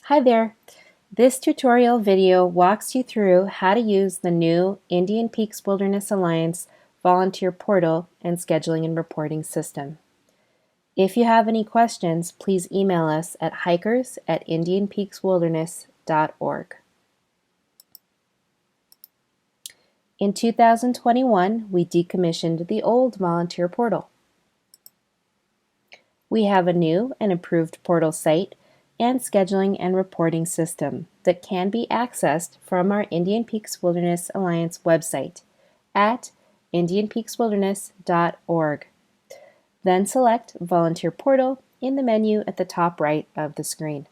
Hi there. This tutorial video walks you through how to use the new Indian Peaks Wilderness Alliance volunteer portal and scheduling and reporting system. If you have any questions, please email us at hikers@indianpeakswilderness.org. In 2021, we decommissioned the old volunteer portal. We have a new and improved portal site and scheduling and reporting system that can be accessed from our Indian Peaks Wilderness Alliance website at indianpeakswilderness.org. Then select Volunteer Portal in the menu at the top right of the screen.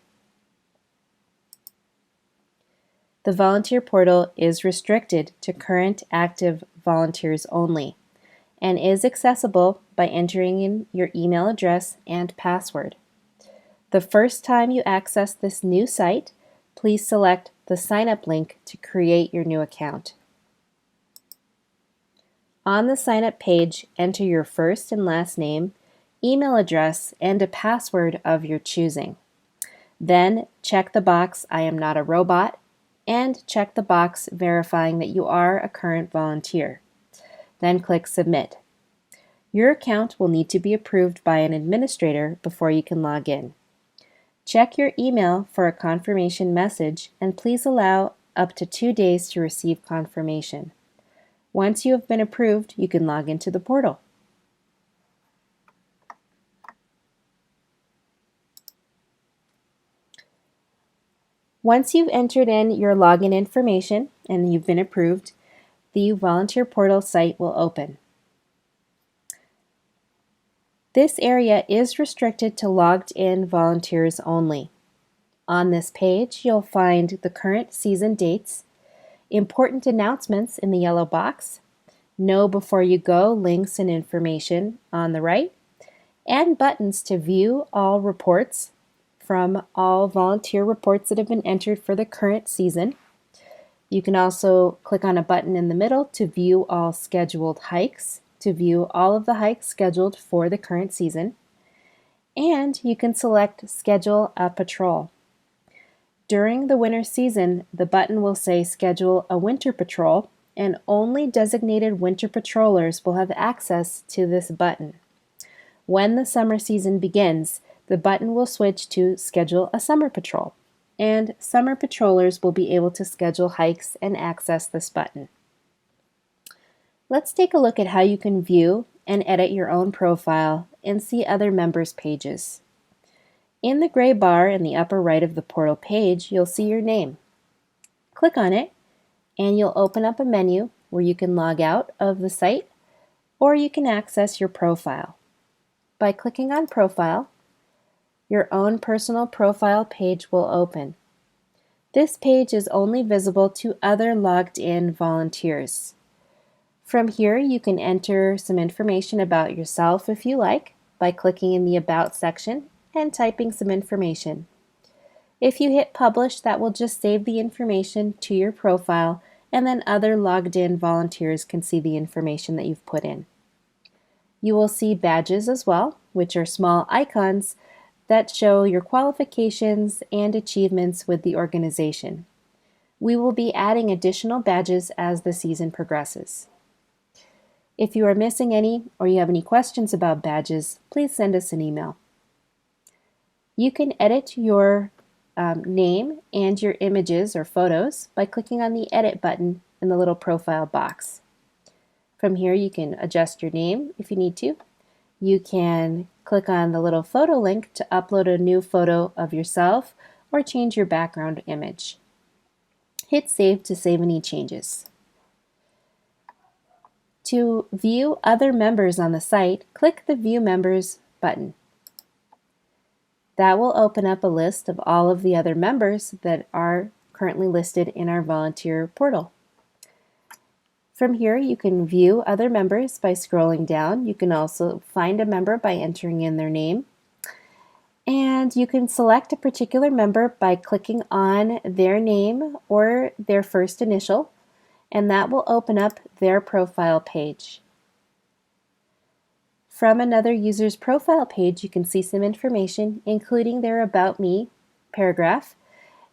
The Volunteer Portal is restricted to current active volunteers only and is accessible by entering in your email address and password. The first time you access this new site, please select the Sign Up link to create your new account. On the Sign Up page, enter your first and last name, email address, and a password of your choosing. Then check the box I am not a robot and check the box verifying that you are a current volunteer. Then click Submit. Your account will need to be approved by an administrator before you can log in. Check your email for a confirmation message and please allow up to 2 days to receive confirmation. Once you have been approved, you can log into the portal. Once you've entered in your login information and you've been approved, the volunteer portal site will open. This area is restricted to logged-in volunteers only. On this page, you'll find the current season dates, important announcements in the yellow box, Know Before You Go links and information on the right, and buttons to view all reports from all volunteer reports that have been entered for the current season. You can also click on a button in the middle to view all scheduled hikes, to view all of the hikes scheduled for the current season. And you can select Schedule a Patrol. During the winter season, the button will say Schedule a Winter Patrol, and only designated winter patrollers will have access to this button. When the summer season begins, the button will switch to Schedule a Summer Patrol, and summer patrollers will be able to schedule hikes and access this button. Let's take a look at how you can view and edit your own profile and see other members' pages. In the gray bar in the upper right of the portal page, you'll see your name. Click on it, and you'll open up a menu where you can log out of the site, or you can access your profile. By clicking on Profile, your own personal profile page will open. This page is only visible to other logged-in volunteers. From here, you can enter some information about yourself if you like by clicking in the About section and typing some information. If you hit Publish, that will just save the information to your profile, and then other logged-in volunteers can see the information that you've put in. You will see badges as well, which are small icons that show your qualifications and achievements with the organization. We will be adding additional badges as the season progresses. If you are missing any or you have any questions about badges, please send us an email. You can edit your name and your images or photos by clicking on the Edit button in the little profile box. From here, you can adjust your name if you need to. You can click on the little photo link to upload a new photo of yourself or change your background image. Hit Save to save any changes. To view other members on the site, click the View Members button. That will open up a list of all of the other members that are currently listed in our volunteer portal. From here, you can view other members by scrolling down. You can also find a member by entering in their name. And you can select a particular member by clicking on their name or their first initial, and that will open up their profile page. From another user's profile page, you can see some information, including their About Me paragraph,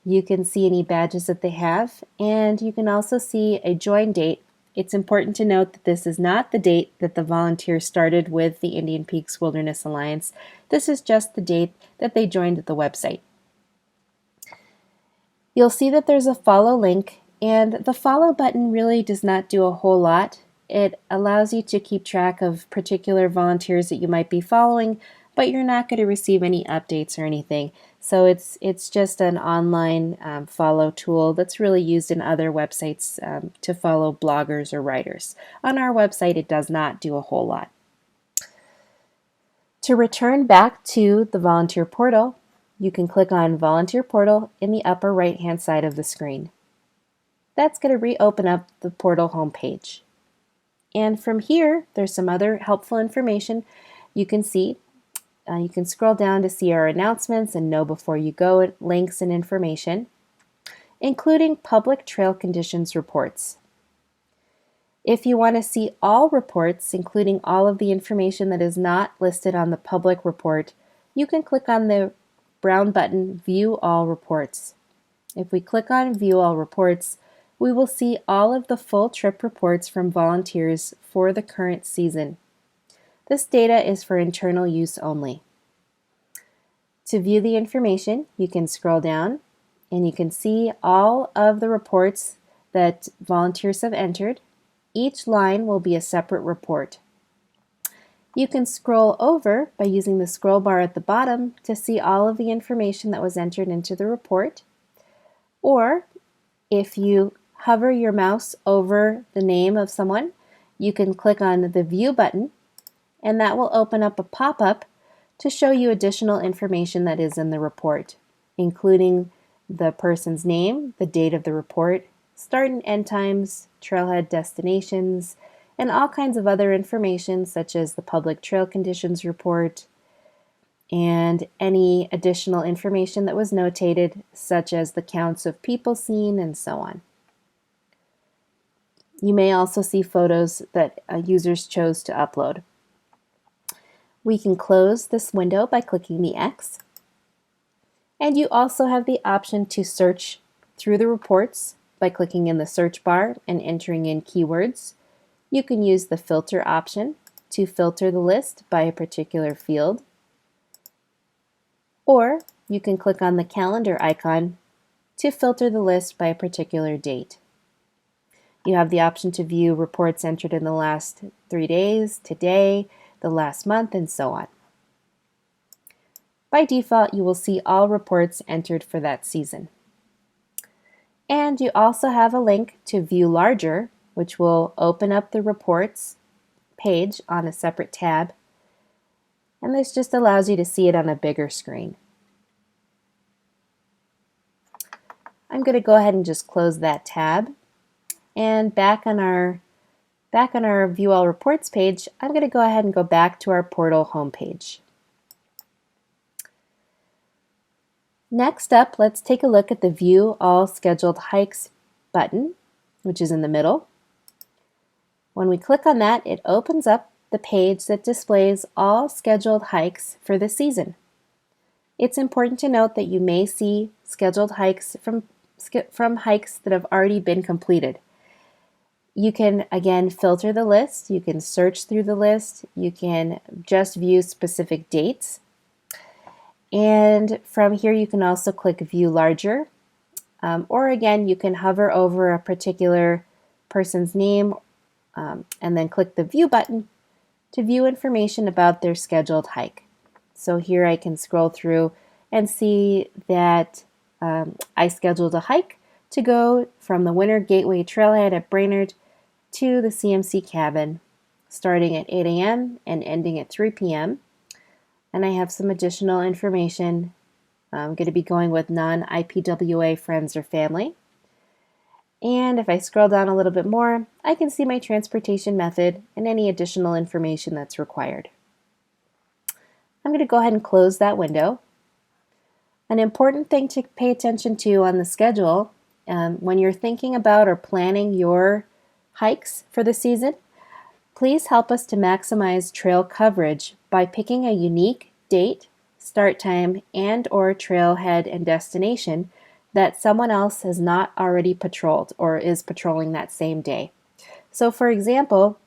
You can see any badges that they have, and you can also see a join date. It's important to note that this is not the date that the volunteers started with the Indian Peaks Wilderness Alliance. This is just the date that they joined the website. You'll see that there's a follow link, and the follow button really does not do a whole lot. It allows you to keep track of particular volunteers that you might be following, but you're not going to receive any updates or anything. So it's just an online follow tool that's really used in other websites to follow bloggers or writers. On our website, it does not do a whole lot. To return back to the volunteer portal, you can click on Volunteer Portal in the upper right-hand side of the screen. That's going to reopen up the portal homepage. And from here, there's some other helpful information you can see. You can scroll down to see our announcements and know before you go links and information, including public trail conditions reports. If you want to see all reports, including all of the information that is not listed on the public report, you can click on the brown button, View All Reports. If we click on View All Reports, we will see all of the full trip reports from volunteers for the current season. This data is for internal use only. To view the information, you can scroll down and you can see all of the reports that volunteers have entered. Each line will be a separate report. You can scroll over by using the scroll bar at the bottom to see all of the information that was entered into the report. Or if you hover your mouse over the name of someone, you can click on the View button, and that will open up a pop-up to show you additional information that is in the report, including the person's name, the date of the report, start and end times, trailhead destinations, and all kinds of other information such as the public trail conditions report and any additional information that was notated, such as the counts of people seen and so on. You may also see photos that users chose to upload. We can close this window by clicking the X. And you also have the option to search through the reports by clicking in the search bar and entering in keywords. You can use the filter option to filter the list by a particular field. Or you can click on the calendar icon to filter the list by a particular date. You have the option to view reports entered in the last 3 days, today, the last month, and so on. By default, you will see all reports entered for that season. And you also have a link to View Larger, which will open up the reports page on a separate tab. And this just allows you to see it on a bigger screen. I'm going to go ahead and just close that tab. And back on our View All Reports page, I'm going to go ahead and go back to our portal homepage. Next up, let's take a look at the View All Scheduled Hikes button, which is in the middle. When we click on that, it opens up the page that displays all scheduled hikes for the season. It's important to note that you may see scheduled hikes from hikes that have already been completed. You can, again, filter the list, you can search through the list, you can just view specific dates. And from here you can also click View Larger, or again you can hover over a particular person's name and then click the View button to view information about their scheduled hike. So here I can scroll through and see that I scheduled a hike to go from the Winter Gateway Trailhead at Brainerd to the CMC cabin, starting at 8 a.m. and ending at 3 p.m. And I have some additional information. I'm going to be going with non-IPWA friends or family. And if I scroll down a little bit more, I can see my transportation method and any additional information that's required. I'm going to go ahead and close that window. An important thing to pay attention to on the schedule when you're thinking about or planning your hikes for the season, please help us to maximize trail coverage by picking a unique date, start time, and/or trailhead and destination that someone else has not already patrolled or is patrolling that same day. So for example,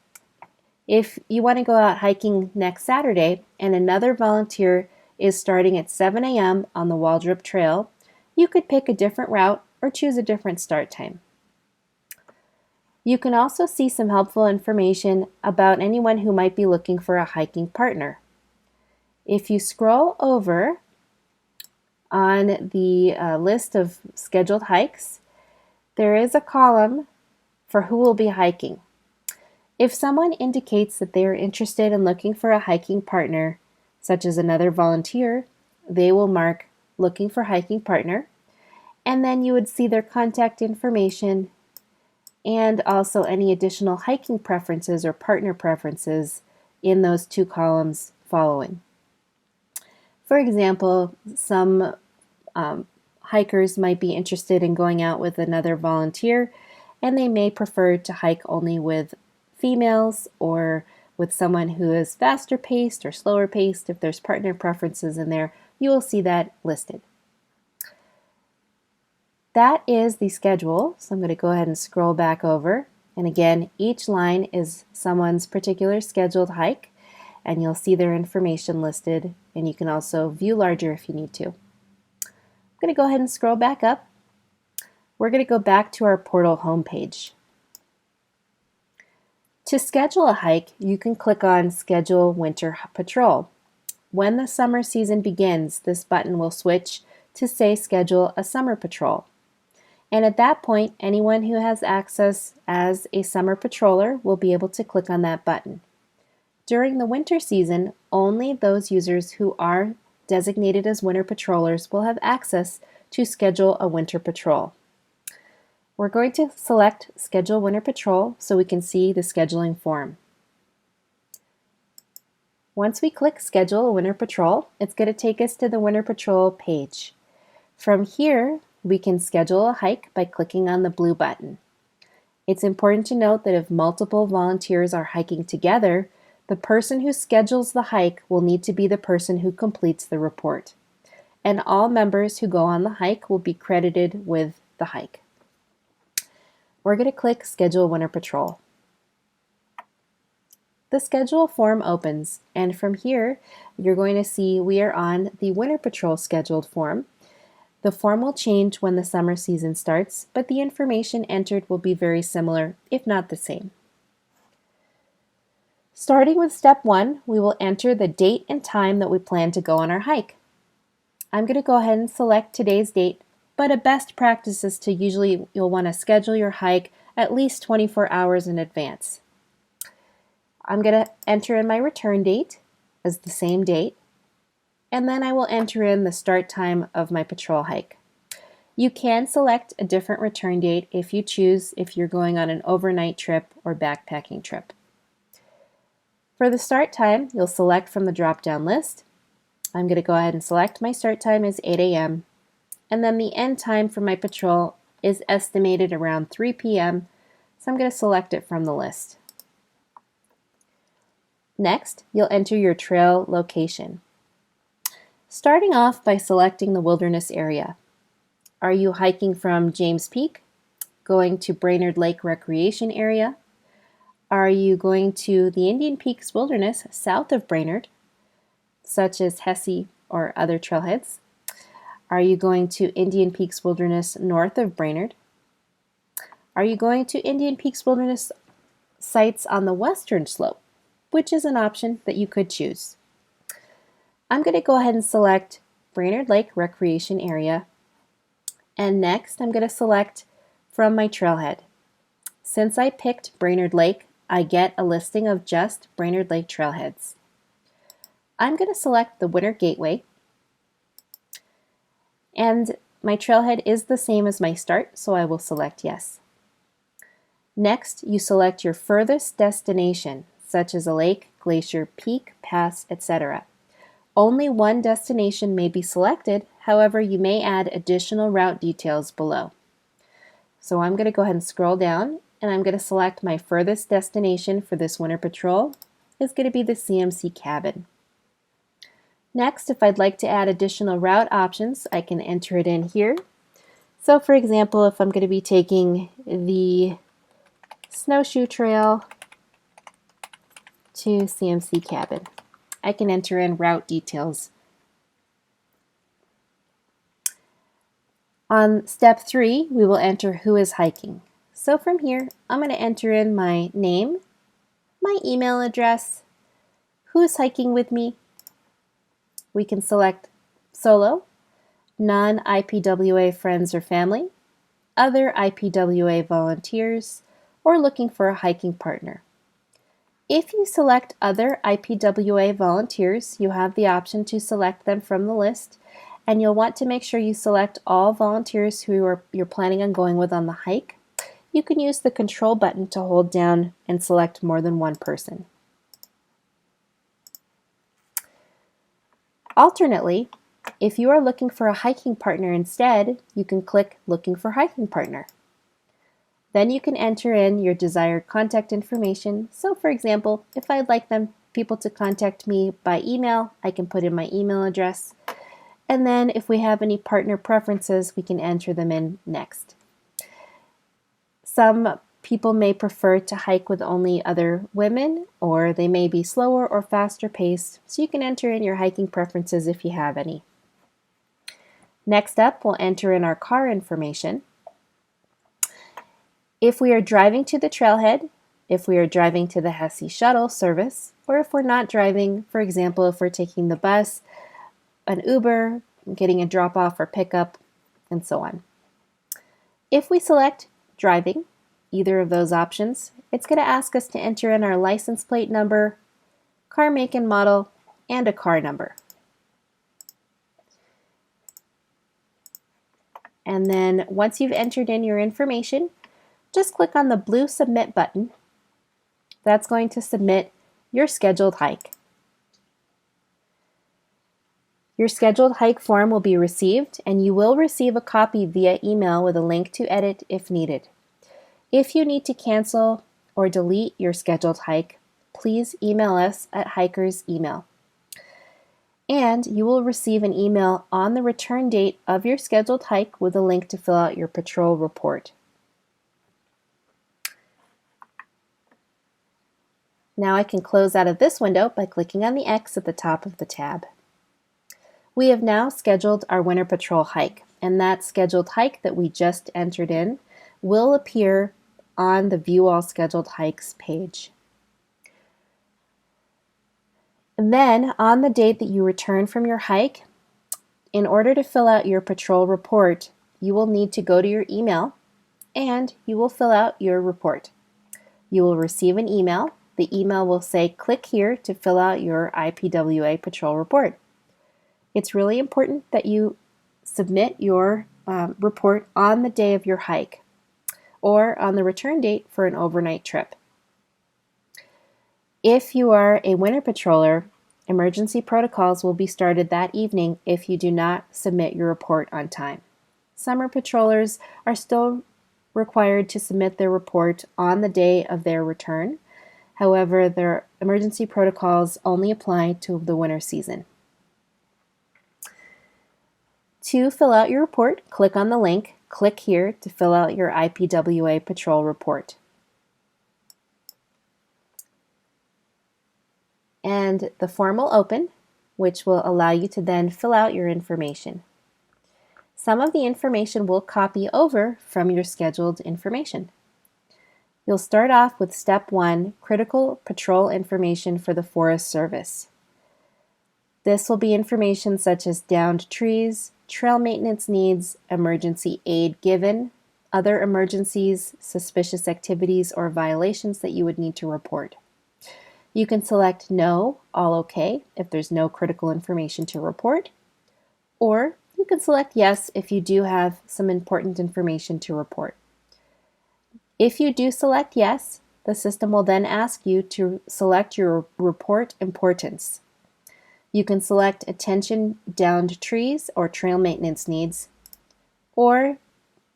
if you want to go out hiking next Saturday and another volunteer is starting at 7 a.m. on the Waldrop Trail, you could pick a different route or choose a different start time. You can also see some helpful information about anyone who might be looking for a hiking partner. If you scroll over on the list of scheduled hikes, there is a column for who will be hiking. If someone indicates that they are interested in looking for a hiking partner, such as another volunteer, they will mark looking for hiking partner, and then you would see their contact information and also any additional hiking preferences or partner preferences in those two columns following. For example, some hikers might be interested in going out with another volunteer, and they may prefer to hike only with females or with someone who is faster paced or slower paced. If there's partner preferences in there, you will see that listed. That is the schedule, so I'm going to go ahead and scroll back over. And again, each line is someone's particular scheduled hike, and you'll see their information listed, and you can also view larger if you need to. I'm going to go ahead and scroll back up. We're going to go back to our portal homepage. To schedule a hike, you can click on Schedule Winter Patrol. When the summer season begins, this button will switch to say Schedule a Summer Patrol. And at that point, anyone who has access as a summer patroller will be able to click on that button. During the winter season, only those users who are designated as winter patrollers will have access to schedule a winter patrol. We're going to select Schedule Winter Patrol so we can see the scheduling form. Once we click Schedule a Winter Patrol, it's going to take us to the Winter Patrol page. From here, we can schedule a hike by clicking on the blue button. It's important to note that if multiple volunteers are hiking together, the person who schedules the hike will need to be the person who completes the report. And all members who go on the hike will be credited with the hike. We're going to click Schedule Winter Patrol. The schedule form opens, and from here, you're going to see we are on the Winter Patrol scheduled form. The form will change when the summer season starts, but the information entered will be very similar, if not the same. Starting with step 1, we will enter the date and time that we plan to go on our hike. I'm going to go ahead and select today's date, but a best practice is to you'll want to schedule your hike at least 24 hours in advance. I'm going to enter in my return date as the same date, and then I will enter in the start time of my patrol hike. You can select a different return date if you choose, if you're going on an overnight trip or backpacking trip. For the start time, you'll select from the drop-down list. I'm going to go ahead and select my start time as 8 a.m. and then the end time for my patrol is estimated around 3 p.m., so I'm going to select it from the list. Next, you'll enter your trail location. Starting off by selecting the wilderness area. Are you hiking from James Peak, going to Brainerd Lake Recreation Area? Are you going to the Indian Peaks Wilderness south of Brainerd, such as Hesse or other trailheads? Are you going to Indian Peaks Wilderness north of Brainerd? Are you going to Indian Peaks Wilderness sites on the western slope, which is an option that you could choose? I'm going to go ahead and select Brainerd Lake Recreation Area, and next I'm going to select from my trailhead. Since I picked Brainerd Lake, I get a listing of just Brainerd Lake trailheads. I'm going to select the Winter Gateway, and my trailhead is the same as my start, so I will select yes. Next, you select your furthest destination, such as a lake, glacier, peak, pass, etc. Only one destination may be selected, however, you may add additional route details below. So I'm going to go ahead and scroll down, and I'm going to select my furthest destination for this winter patrol is going to be the CMC cabin. Next, if I'd like to add additional route options, I can enter it in here. So for example, if I'm going to be taking the snowshoe trail to CMC Cabin, I can enter in route details. On step 3, we will enter who is hiking. So from here, I'm going to enter in my name, my email address, who's hiking with me. We can select solo, non-IPWA friends or family, other IPWA volunteers, or looking for a hiking partner. If you select other IPWA volunteers, you have the option to select them from the list, and you'll want to make sure you select all volunteers who you're planning on going with on the hike. You can use the control button to hold down and select more than one person. Alternately, if you are looking for a hiking partner instead, you can click Looking for Hiking Partner. Then you can enter in your desired contact information. So for example, if I'd like people to contact me by email, I can put in my email address. And then if we have any partner preferences, we can enter them in next. Some people may prefer to hike with only other women, or they may be slower or faster paced, so you can enter in your hiking preferences if you have any. Next up, we'll enter in our car information. If we are driving to the trailhead, if we are driving to the HESI shuttle service, or if we're not driving, for example, if we're taking the bus, an Uber, getting a drop-off or pickup, and so on. If we select driving, either of those options, it's going to ask us to enter in our license plate number, car make and model, and a car number. And then once you've entered in your information, just click on the blue Submit button. That's going to submit your scheduled hike. Your scheduled hike form will be received, and you will receive a copy via email with a link to edit if needed. If you need to cancel or delete your scheduled hike, please email us at Hikers Email. And you will receive an email on the return date of your scheduled hike with a link to fill out your patrol report. Now I can close out of this window by clicking on the X at the top of the tab. We have now scheduled our Winter Patrol hike, and that scheduled hike that we just entered in will appear on the View All Scheduled Hikes page. And then, on the date that you return from your hike, in order to fill out your patrol report, you will need to go to your email and you will fill out your report. You will receive an email. The email will say, click here to fill out your IPWA patrol report. It's really important that you submit your report on the day of your hike or on the return date for an overnight trip. If you are a winter patroller, emergency protocols will be started that evening if you do not submit your report on time. Summer patrollers are still required to submit their report on the day of their return. However, their emergency protocols only apply to the winter season. To fill out your report, click on the link, click here to fill out your IPWA patrol report. And the form will open, which will allow you to then fill out your information. Some of the information will copy over from your scheduled information. You'll start off with Step 1, Critical Patrol Information for the Forest Service. This will be information such as downed trees, trail maintenance needs, emergency aid given, other emergencies, suspicious activities, or violations that you would need to report. You can select No, All Okay, if there's no critical information to report, or you can select Yes if you do have some important information to report. If you do select Yes, the system will then ask you to select your report importance. You can select Attention Downed Trees or Trail Maintenance Needs, or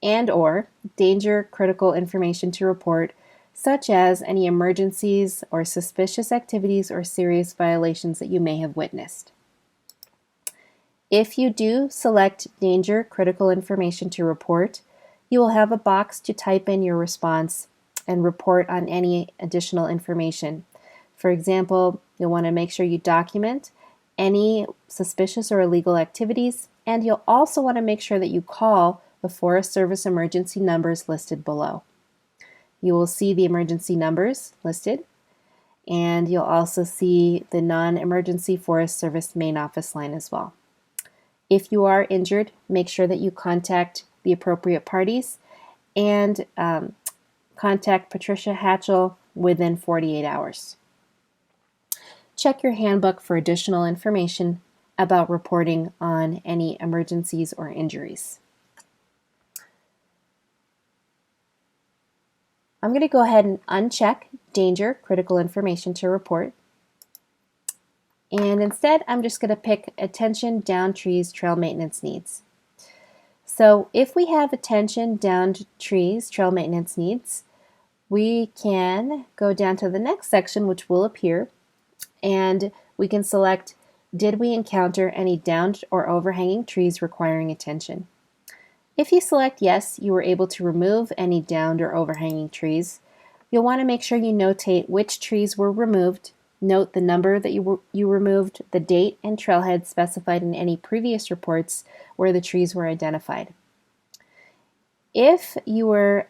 Danger Critical Information to report, such as any emergencies or suspicious activities or serious violations that you may have witnessed. If you do select Danger Critical Information to Report, you will have a box to type in your response and report on any additional information. For example, you'll want to make sure you document any suspicious or illegal activities, and you'll also want to make sure that you call the Forest Service emergency numbers listed below. You will see the emergency numbers listed, and you'll also see the non-emergency Forest Service main office line as well. If you are injured, make sure that you contact the appropriate parties and contact Patricia Hatchell within 48 hours. Check your handbook for additional information about reporting on any emergencies or injuries. I'm going to go ahead and uncheck Danger Critical Information to Report. And instead, I'm just going to pick Attention Downed Trees Trail Maintenance Needs. So if we have Attention Downed Trees Trail Maintenance Needs, we can go down to the next section, which will appear, and we can select, did we encounter any downed or overhanging trees requiring attention? If you select yes, you were able to remove any downed or overhanging trees. You'll want to make sure you notate which trees were removed, note the number that you removed, the date and trailhead specified in any previous reports where the trees were identified. If you were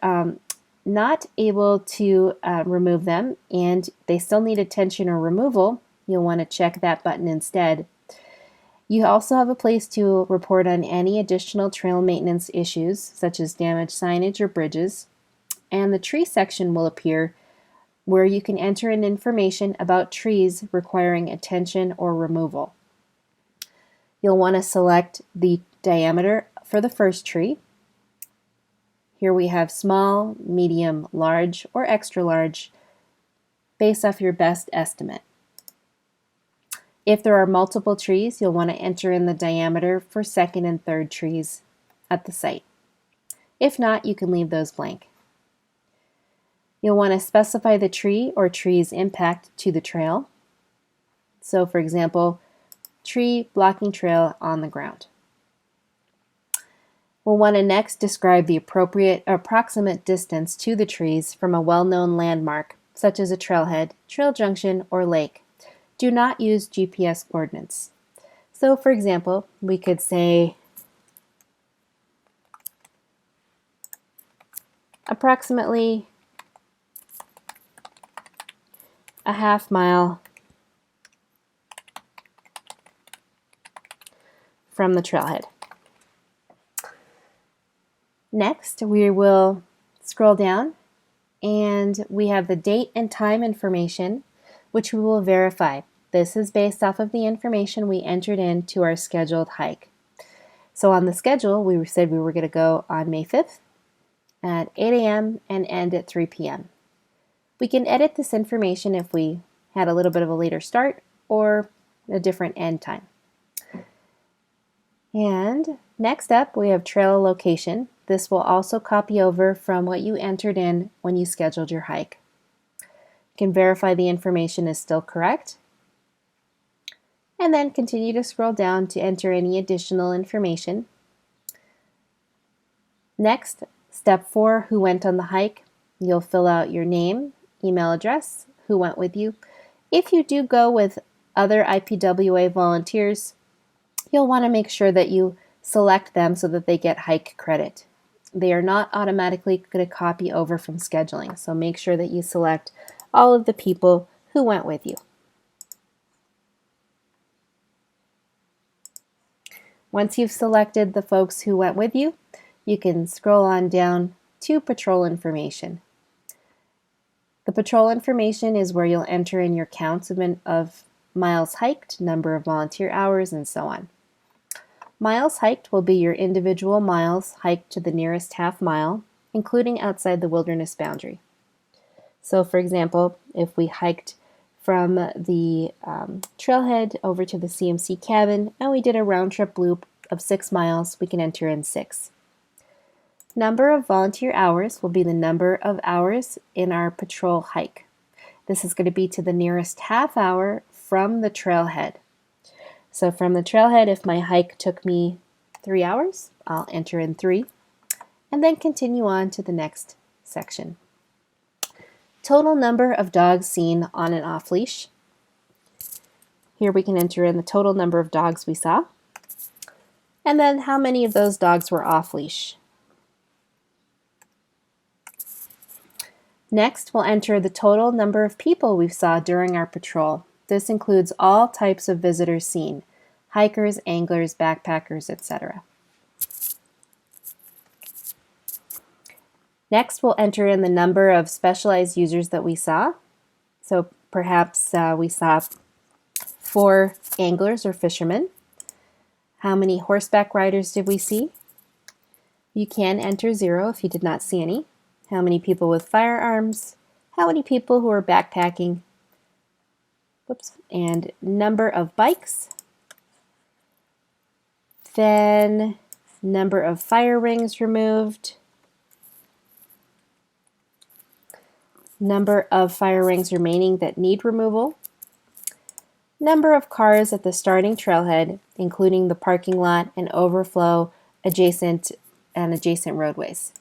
not able to remove them and they still need attention or removal, you'll want to check that button instead. You also have a place to report on any additional trail maintenance issues, such as damaged signage or bridges, and the tree section will appear where you can enter in information about trees requiring attention or removal. You'll want to select the diameter for the first tree. Here we have small, medium, large, or extra large, based off your best estimate. If there are multiple trees, you'll want to enter in the diameter for second and third trees at the site. If not, you can leave those blank. You'll want to specify the tree or trees' impact to the trail. So for example, tree blocking trail on the ground. We'll want to next describe the approximate distance to the trees from a well-known landmark, such as a trailhead, trail junction, or lake. Do not use GPS coordinates. So for example, we could say approximately a half mile from the trailhead. Next, we will scroll down and we have the date and time information, which we will verify. This is based off of the information we entered into our scheduled hike. So on the schedule, we said we were going to go on May 5th at 8 a.m. and end at 3 p.m. We can edit this information if we had a little bit of a later start or a different end time. And next up, we have trail location. This will also copy over from what you entered in when you scheduled your hike. You can verify the information is still correct, and then continue to scroll down to enter any additional information. Next, step 4, who went on the hike. You'll fill out your name, email address, who went with you. If you do go with other IPWA volunteers, you'll want to make sure that you select them so that they get hike credit. They are not automatically going to copy over from scheduling, so make sure that you select all of the people who went with you. Once you've selected the folks who went with you, you can scroll on down to patrol information. The patrol information is where you'll enter in your counts of miles hiked, number of volunteer hours, and so on. Miles hiked will be your individual miles hiked to the nearest half mile, including outside the wilderness boundary. So for example, if we hiked from the trailhead over to the CMC cabin and we did a round trip loop of 6 miles, we can enter in 6. Number of volunteer hours will be the number of hours in our patrol hike. This is going to be to the nearest half hour from the trailhead. So from the trailhead, if my hike took me 3 hours, I'll enter in 3 and then continue on to the next section. Total number of dogs seen on and off leash. Here we can enter in the total number of dogs we saw, and then how many of those dogs were off leash. Next, we'll enter the total number of people we saw during our patrol. This includes all types of visitors seen: hikers, anglers, backpackers, etc. Next, we'll enter in the number of specialized users that we saw. So perhaps we saw 4 anglers or fishermen. How many horseback riders did we see? You can enter 0 if you did not see any. How many people with firearms? How many people who are backpacking? Whoops. And number of bikes. Then number of fire rings removed. Number of fire rings remaining that need removal. Number of cars at the starting trailhead, including the parking lot and overflow adjacent roadways.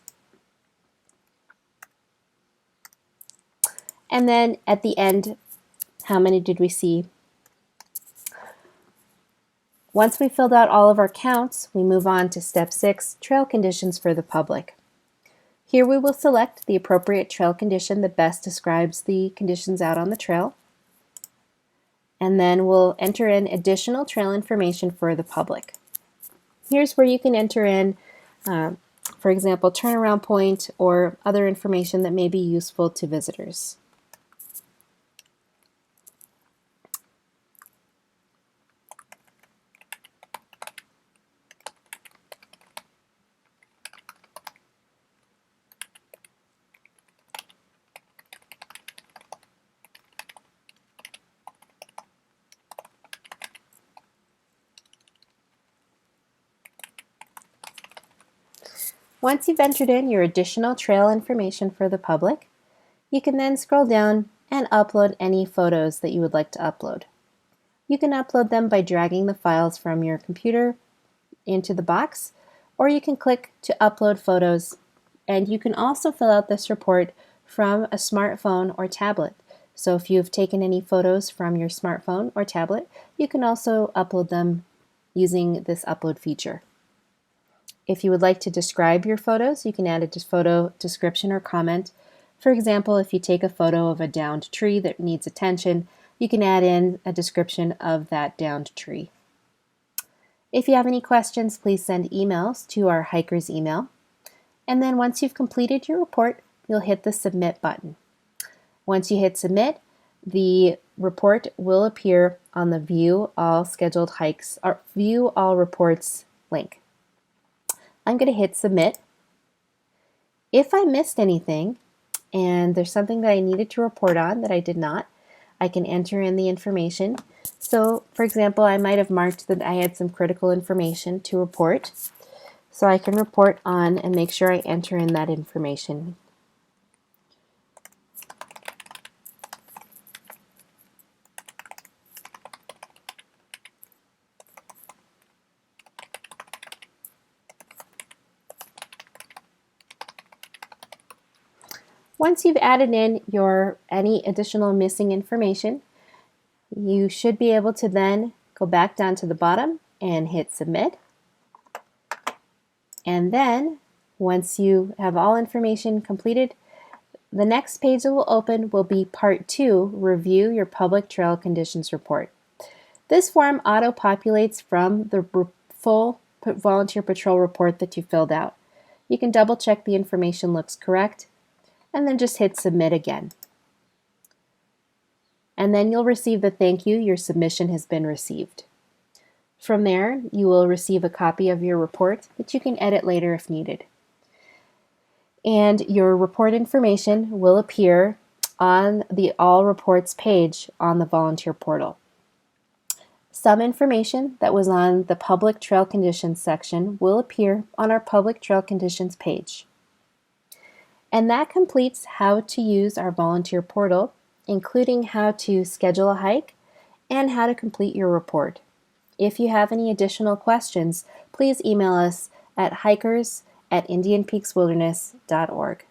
And then at the end, how many did we see? Once we filled out all of our counts, we move on to step 6, trail conditions for the public. Here we will select the appropriate trail condition that best describes the conditions out on the trail. And then we'll enter in additional trail information for the public. Here's where you can enter in, for example, turnaround point or other information that may be useful to visitors. Once you've entered in your additional trail information for the public, you can then scroll down and upload any photos that you would like to upload. You can upload them by dragging the files from your computer into the box, or you can click to upload photos, and you can also fill out this report from a smartphone or tablet. So if you've taken any photos from your smartphone or tablet, you can also upload them using this upload feature. If you would like to describe your photos, you can add a photo description or comment. For example, if you take a photo of a downed tree that needs attention, you can add in a description of that downed tree. If you have any questions, please send emails to our hiker's email. And then once you've completed your report, you'll hit the Submit button. Once you hit Submit, the report will appear on the View All Scheduled Hikes or View All Reports link. I'm going to hit Submit. If I missed anything and there's something that I needed to report on that I did not, I can enter in the information. So, for example, I might have marked that I had some critical information to report. So I can report on and make sure I enter in that information. Once you've added in any additional missing information, you should be able to then go back down to the bottom and hit Submit. And then, once you have all information completed, the next page that will open will be Part 2, Review Your Public Trail Conditions Report. This form auto-populates from the full volunteer patrol report that you filled out. You can double check the information looks correct, and then just hit Submit again. And then you'll receive the thank you, your submission has been received. From there, you will receive a copy of your report that you can edit later if needed. And your report information will appear on the All Reports page on the volunteer portal. Some information that was on the Public Trail Conditions section will appear on our Public Trail Conditions page. And that completes how to use our volunteer portal, including how to schedule a hike and how to complete your report. If you have any additional questions, please email us at hikers@indianpeakswilderness.org.